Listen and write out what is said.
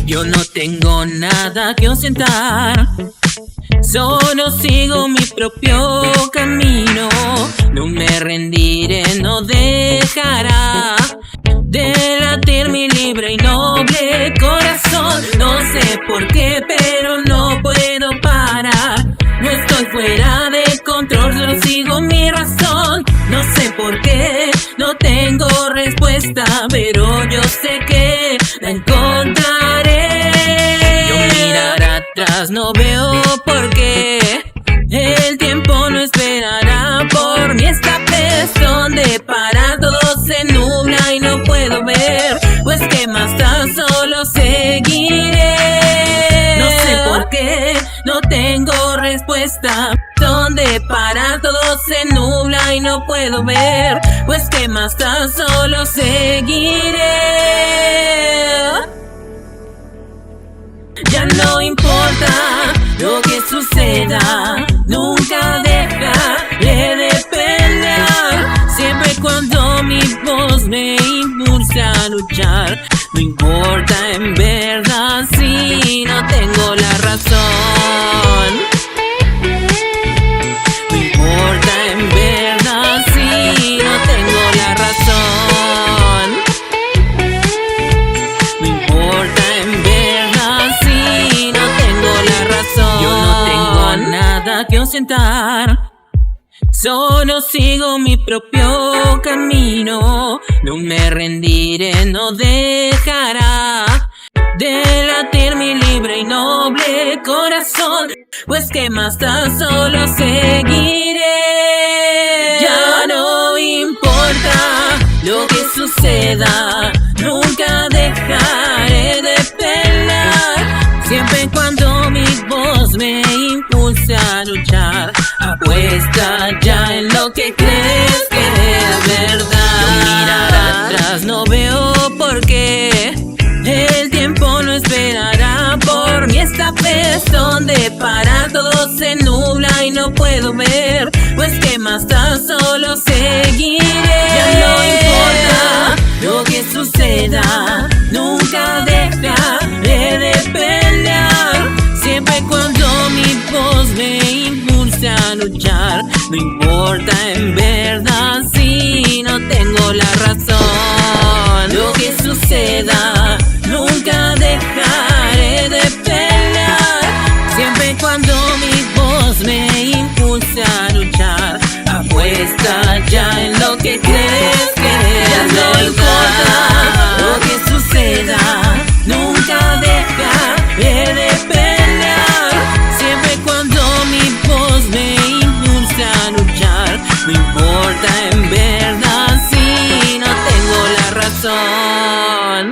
Yo no tengo nada que ostentar, solo sigo mi propio camino. No me rendiré, no dejará de latir mi libre y noble corazón. No sé por qué, pero no puedo parar. No estoy fuera de control, solo sigo mi razón. No sé por qué, no tengo respuesta, pero yo sé que la encontraré. Yo mirar atrás, no veo por qué. El tiempo no esperará por mí esta vez. Donde para todo se nubla y no puedo ver, pues que más tan solo seguiré. No sé por qué, no tengo respuesta. Donde para todo se nubla y no puedo ver, pues que más tan solo seguiré. Ya no importa lo que suceda, nunca dejaré de pelear. Siempre y cuando mi voz me impulse a luchar. No importa en verdad si no tengo la razón. No importa en verdad si no tengo la razón. No importa en verdad si no tengo la razón. Yo no tengo nada que ostentar, solo sigo mi propio camino. No me rendiré, no dejará de latir mi libre y noble corazón, pues que más tan solo seguiré. Ya no importa lo que suceda, nunca dejaré de pelear. Siempre y cuando mi voz me impulse a luchar. Apuesta ya en lo que crees que es verdad. Yo mirar atrás, no veo por qué. El tiempo no esperará por mí esta vez. Donde para todo se nubla y no puedo ver, pues que más tan solo seguiré. Ya no importa lo que suceda, nunca dejaré de pelear. Siempre y cuando mi voz me impulse a luchar. No importa en verdad si no tengo la razón. Lo que suceda, nunca dejaré de pelear. Siempre y cuando mi voz me impulse a luchar. Apuesta ya en lo que crees que ya no importa lo que suceda, nunca dejaré de pelear. Siempre y cuando mi voz me impulse a luchar. No importa en verdad si no tengo la razón.